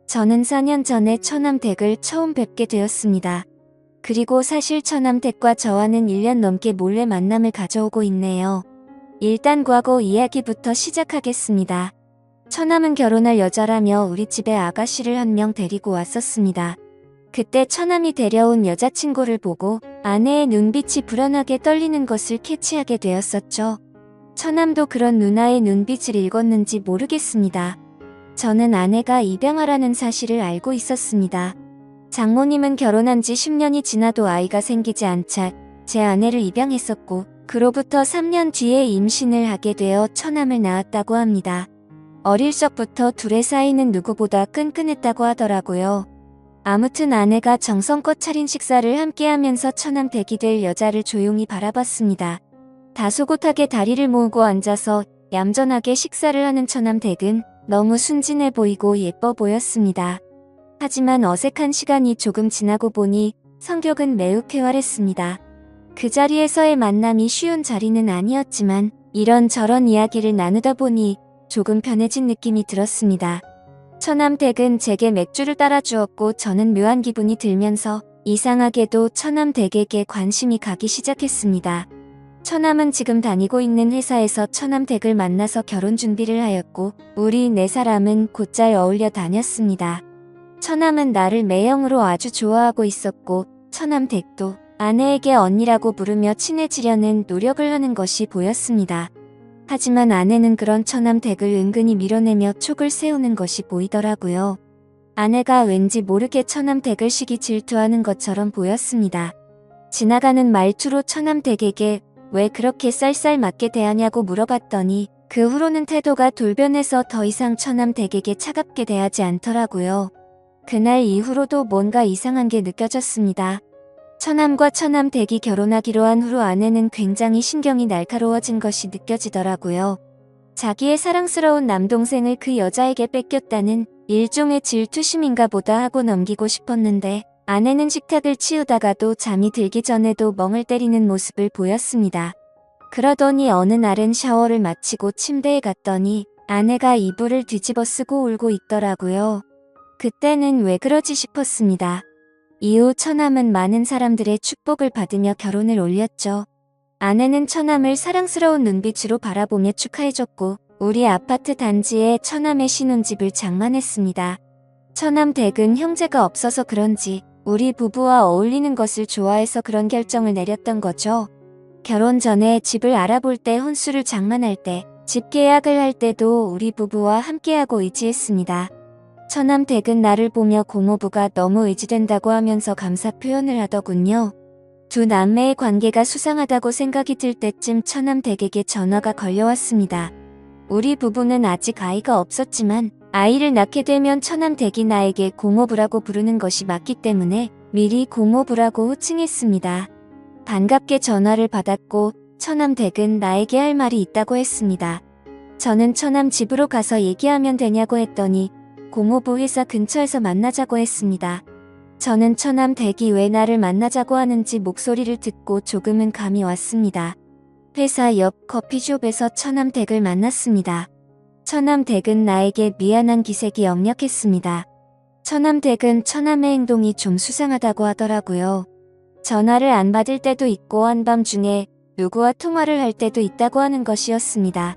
저는 4년 전에 처남댁을 처음 뵙게 되었습니다. 그리고 사실 처남댁과 저와는 1년 넘게 몰래 만남을 가져오고 있네요. 일단 과거 이야기부터 시작하겠습니다. 처남은 결혼할 여자라며 우리 집에 아가씨를 한 명 데리고 왔었습니다. 그때 처남이 데려온 여자친구를 보고 아내의 눈빛이 불안하게 떨리는 것을 캐치하게 되었었죠. 처남도 그런 누나의 눈빛을 읽었는지 모르겠습니다. 저는 아내가 입양하라는 사실을 알고 있었습니다. 장모님은 결혼한 지 10년이 지나도 아이가 생기지 않자 제 아내를 입양했었고 그로부터 3년 뒤에 임신을 하게 되어 처남을 낳았다고 합니다. 어릴 적부터 둘의 사이는 누구보다 끈끈했다고 하더라고요. 아무튼 아내가 정성껏 차린 식사를 함께하면서 처남 댁이 될 여자를 조용히 바라봤습니다. 다소곳하게 다리를 모으고 앉아서 얌전하게 식사를 하는 처남 댁은 너무 순진해 보이고 예뻐 보였습니다. 하지만 어색한 시간이 조금 지나고 보니 성격은 매우 쾌활했습니다. 그 자리에서의 만남이 쉬운 자리는 아니었지만 이런저런 이야기를 나누다 보니 조금 편해진 느낌이 들었습니다. 처남 댁은 제게 맥주를 따라주었고 저는 묘한 기분이 들면서 이상하게도 처남 댁에게 관심이 가기 시작했습니다. 처남은 지금 다니고 있는 회사에서 처남 댁을 만나서 결혼 준비를 하였고 우리 네 사람은 곧잘 어울려 다녔습니다. 처남은 나를 매형으로 아주 좋아하고 있었고 처남 댁도 아내에게 언니라고 부르며 친해지려는 노력을 하는 것이 보였습니다. 하지만 아내는 그런 처남 댁을 은근히 밀어내며 촉을 세우는 것이 보이더라고요. 아내가 왠지 모르게 처남 댁을 시기 질투하는 것처럼 보였습니다. 지나가는 말투로 처남 댁에게 왜 그렇게 쌀쌀 맞게 대하냐고 물어봤더니 그 후로는 태도가 돌변해서 더 이상 처남 댁에게 차갑게 대하지 않더라고요. 그날 이후로도 뭔가 이상한 게 느껴졌습니다. 처남과 처남 댁이 결혼하기로 한 후로 아내는 굉장히 신경이 날카로워진 것이 느껴지더라고요. 자기의 사랑스러운 남동생을 그 여자에게 뺏겼다는 일종의 질투심인가 보다 하고 넘기고 싶었는데 아내는 식탁을 치우다가도 잠이 들기 전에도 멍을 때리는 모습을 보였습니다. 그러더니 어느 날은 샤워를 마치고 침대에 갔더니 아내가 이불을 뒤집어 쓰고 울고 있더라고요. 그때는 왜 그러지 싶었습니다. 이후 처남은 많은 사람들의 축복을 받으며 결혼을 올렸죠. 아내는 처남을 사랑스러운 눈빛으로 바라보며 축하해줬고 우리 아파트 단지에 처남의 신혼집을 장만했습니다. 처남 댁은 형제가 없어서 그런지 우리 부부와 어울리는 것을 좋아해서 그런 결정을 내렸던 거죠. 결혼 전에 집을 알아볼 때 혼수를 장만할 때 집 계약을 할 때도 우리 부부와 함께하고 의지했습니다. 처남 댁은 나를 보며 고모부가 너무 의지된다고 하면서 감사 표현을 하더군요. 두 남매의 관계가 수상하다고 생각이 들 때쯤 처남 댁에게 전화가 걸려왔습니다. 우리 부부는 아직 아이가 없었지만 아이를 낳게 되면 처남 댁이 나에게 고모부라고 부르는 것이 맞기 때문에 미리 고모부라고 호칭했습니다. 반갑게 전화를 받았고 처남 댁은 나에게 할 말이 있다고 했습니다. 저는 처남 집으로 가서 얘기하면 되냐고 했더니 고모부 회사 근처에서 만나자고 했습니다. 저는 처남 댁이 왜 나를 만나자고 하는지 목소리를 듣고 조금은 감이 왔습니다. 회사 옆 커피숍에서 처남 댁을 만났습니다. 처남 댁은 나에게 미안한 기색이 역력했습니다. 처남 댁은 처남의 행동이 좀 수상하다고 하더라고요. 전화를 안 받을 때도 있고 한밤중에 누구와 통화를 할 때도 있다고 하는 것이었습니다.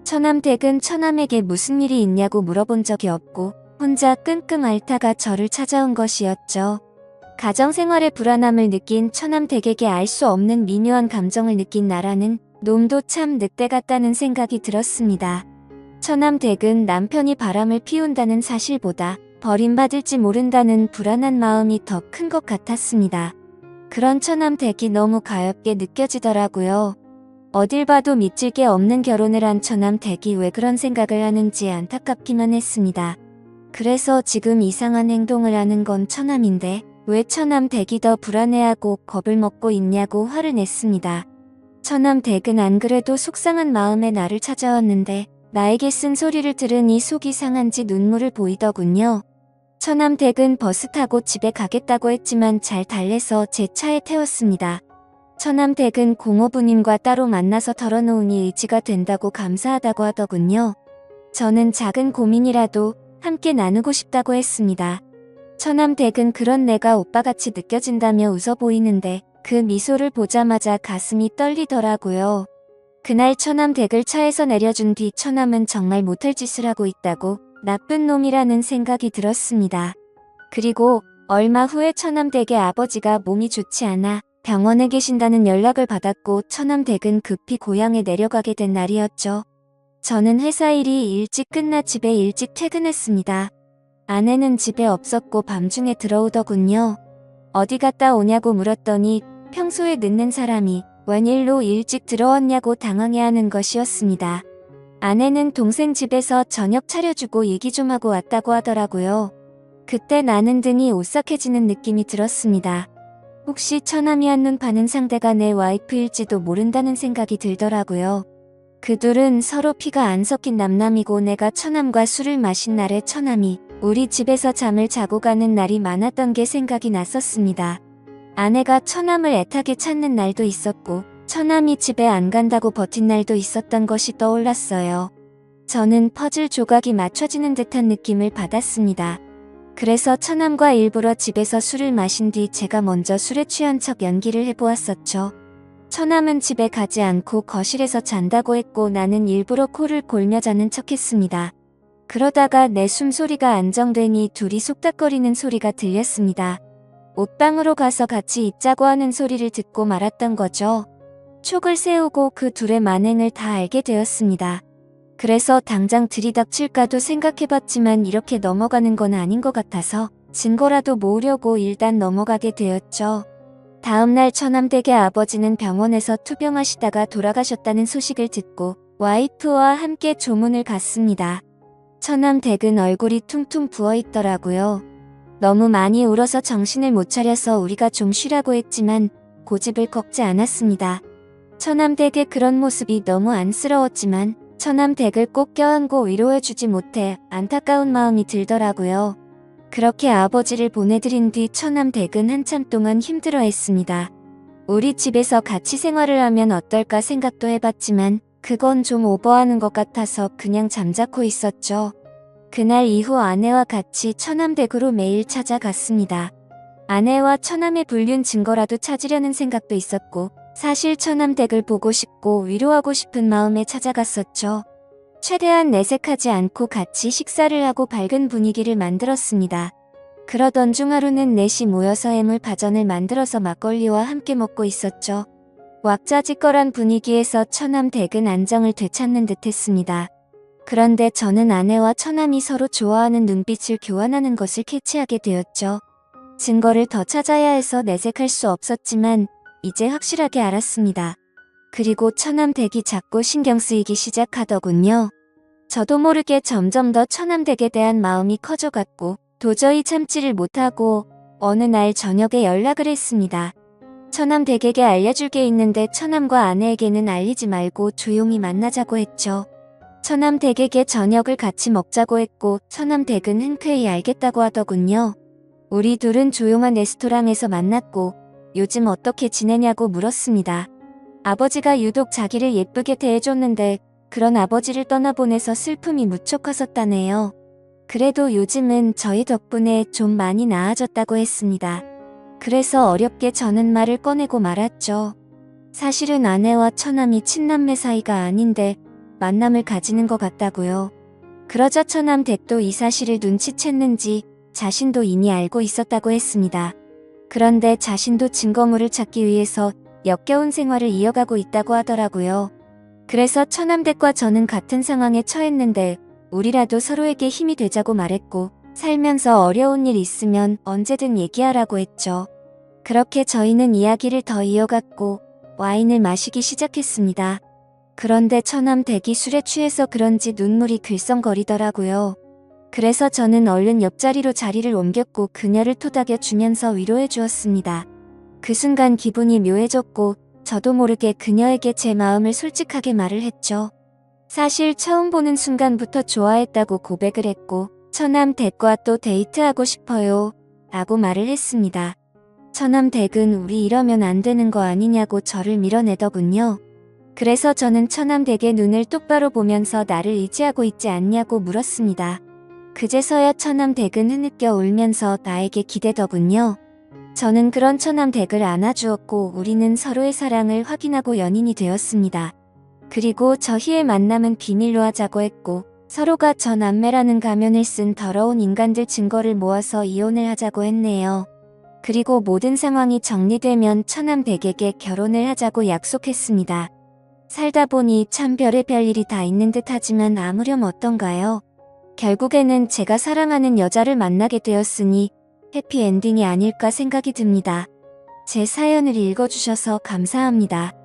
처남 댁은 처남에게 무슨 일이 있냐고 물어본 적이 없고 혼자 끙끙 앓다가 저를 찾아온 것이었죠. 가정생활의 불안함을 느낀 처남 댁에게 알 수 없는 미묘한 감정을 느낀 나라는 놈도 참 늑대 같다는 생각이 들었습니다. 처남 댁은 남편이 바람을 피운다는 사실보다 버림받을지 모른다는 불안한 마음이 더 큰 것 같았습니다. 그런 처남 댁이 너무 가엽게 느껴지더라고요. 어딜 봐도 믿질 게 없는 결혼을 한 처남 댁이 왜 그런 생각을 하는지 안타깝기만 했습니다. 그래서 지금 이상한 행동을 하는 건 처남인데 왜 처남 댁이 더 불안해하고 겁을 먹고 있냐고 화를 냈습니다. 처남 댁은 안 그래도 속상한 마음에 나를 찾아왔는데 나에게 쓴 소리를 들으니 속이 상한지 눈물을 보이더군요. 처남 댁은 버스 타고 집에 가겠다고 했지만 잘 달래서 제 차에 태웠습니다. 처남 댁은 고모부님과 따로 만나서 털어놓으니 의지가 된다고 감사하다고 하더군요. 저는 작은 고민이라도 함께 나누고 싶다고 했습니다. 처남댁은 그런 내가 오빠같이 느껴진다며 웃어 보이는데 그 미소를 보자마자 가슴이 떨리더라고요. 그날 처남댁을 차에서 내려준 뒤 처남은 정말 못할 짓을 하고 있다고 나쁜 놈이라는 생각이 들었습니다. 그리고 얼마 후에 처남댁의 아버지가 몸이 좋지 않아 병원에 계신다는 연락을 받았고 처남댁은 급히 고향에 내려가게 된 날이었죠. 저는 회사 일이 일찍 끝나 집에 일찍 퇴근했습니다. 아내는 집에 없었고 밤중에 들어오더군요. 어디 갔다 오냐고 물었더니 평소에 늦는 사람이 웬일로 일찍 들어왔냐고 당황해하는 것이었습니다. 아내는 동생 집에서 저녁 차려주고 얘기 좀 하고 왔다고 하더라고요. 그때 나는 등이 오싹해지는 느낌이 들었습니다. 혹시 처남이 한눈 파는 상대가 내 와이프일지도 모른다는 생각이 들더라고요. 그 둘은 서로 피가 안 섞인 남남이고 내가 처남과 술을 마신 날에 처남이 우리 집에서 잠을 자고 가는 날이 많았던 게 생각이 났었습니다. 아내가 처남을 애타게 찾는 날도 있었고 처남이 집에 안 간다고 버틴 날도 있었던 것이 떠올랐어요. 저는 퍼즐 조각이 맞춰지는 듯한 느낌을 받았습니다. 그래서 처남과 일부러 집에서 술을 마신 뒤 제가 먼저 술에 취한 척 연기를 해보았었죠. 처남은 집에 가지 않고 거실에서 잔다고 했고 나는 일부러 코를 골며 자는 척했습니다. 그러다가 내 숨소리가 안정되니 둘이 속닥거리는 소리가 들렸습니다. 옷방으로 가서 같이 입자고 하는 소리를 듣고 말았던 거죠. 촉을 세우고 그 둘의 만행을 다 알게 되었습니다. 그래서 당장 들이닥칠까도 생각해봤지만 이렇게 넘어가는 건 아닌 것 같아서 증거라도 모으려고 일단 넘어가게 되었죠. 다음날 처남댁의 아버지는 병원에서 투병하시다가 돌아가셨다는 소식을 듣고 와이프와 함께 조문을 갔습니다. 처남댁은 얼굴이 퉁퉁 부어있더라고요. 너무 많이 울어서 정신을 못 차려서 우리가 좀 쉬라고 했지만 고집을 꺾지 않았습니다. 처남댁의 그런 모습이 너무 안쓰러웠지만 처남댁을 꼭 껴안고 위로해주지 못해 안타까운 마음이 들더라고요. 그렇게 아버지를 보내드린 뒤 처남댁은 한참 동안 힘들어했습니다. 우리 집에서 같이 생활을 하면 어떨까 생각도 해봤지만 그건 좀 오버하는 것 같아서 그냥 잠자코 있었죠. 그날 이후 아내와 같이 처남댁으로 매일 찾아갔습니다. 아내와 처남의 불륜 증거라도 찾으려는 생각도 있었고 사실 처남댁을 보고 싶고 위로하고 싶은 마음에 찾아갔었죠. 최대한 내색하지 않고 같이 식사를 하고 밝은 분위기를 만들었습니다. 그러던 중 하루는 넷이 모여서 해물파전을 만들어서 막걸리와 함께 먹고 있었죠. 왁자지껄한 분위기에서 처남댁은 안정을 되찾는 듯 했습니다. 그런데 저는 아내와 처남이 서로 좋아하는 눈빛을 교환하는 것을 캐치하게 되었죠. 증거를 더 찾아야 해서 내색할 수 없었지만 이제 확실하게 알았습니다. 그리고 처남댁이 자꾸 신경 쓰이기 시작하더군요. 저도 모르게 점점 더 처남댁에 대한 마음이 커져갔고 도저히 참지를 못하고 어느 날 저녁에 연락을 했습니다. 처남댁에게 알려줄 게 있는데 처남과 아내에게는 알리지 말고 조용히 만나자고 했죠. 처남댁에게 저녁을 같이 먹자고 했고 처남댁은 흔쾌히 알겠다고 하더군요. 우리 둘은 조용한 레스토랑에서 만났고 요즘 어떻게 지내냐고 물었습니다. 아버지가 유독 자기를 예쁘게 대해줬는데 그런 아버지를 떠나보내서 슬픔이 무척 컸었다네요. 그래도 요즘은 저희 덕분에 좀 많이 나아졌다고 했습니다. 그래서 어렵게 저는 말을 꺼내고 말았죠. 사실은 아내와 처남이 친남매 사이가 아닌데 만남을 가지는 것 같다고요. 그러자 처남댁도 이 사실을 눈치챘는지 자신도 이미 알고 있었다고 했습니다. 그런데 자신도 증거물을 찾기 위해서 역겨운 생활을 이어가고 있다고 하더라고요. 그래서 처남댁과 저는 같은 상황에 처했는데 우리라도 서로에게 힘이 되자고 말했고 살면서 어려운 일 있으면 언제든 얘기하라고 했죠. 그렇게 저희는 이야기를 더 이어갔고 와인을 마시기 시작했습니다. 그런데 처남댁이 술에 취해서 그런지 눈물이 글썽거리더라고요. 그래서 저는 얼른 옆자리로 자리를 옮겼고 그녀를 토닥여 주면서 위로해 주었습니다. 그 순간 기분이 묘해졌고 저도 모르게 그녀에게 제 마음을 솔직하게 말을 했죠. 사실 처음 보는 순간부터 좋아했다고 고백을 했고 처남댁과 또 데이트하고 싶어요 라고 말을 했습니다. 처남댁은 우리 이러면 안 되는 거 아니냐고 저를 밀어내더군요. 그래서 저는 처남댁의 눈을 똑바로 보면서 나를 의지하고 있지 않냐고 물었습니다. 그제서야 처남댁은 흐느껴 울면서 나에게 기대더군요. 저는 그런 처남댁을 안아주었고 우리는 서로의 사랑을 확인하고 연인이 되었습니다. 그리고 저희의 만남은 비밀로 하자고 했고 서로가 저 남매라는 가면을 쓴 더러운 인간들 증거를 모아서 이혼을 하자고 했네요. 그리고 모든 상황이 정리되면 처남댁에게 결혼을 하자고 약속했습니다. 살다 보니 참 별의별 일이 다 있는 듯 하지만 아무렴 어떤가요? 결국에는 제가 사랑하는 여자를 만나게 되었으니 해피엔딩이 아닐까 생각이 듭니다. 제 사연을 읽어주셔서 감사합니다.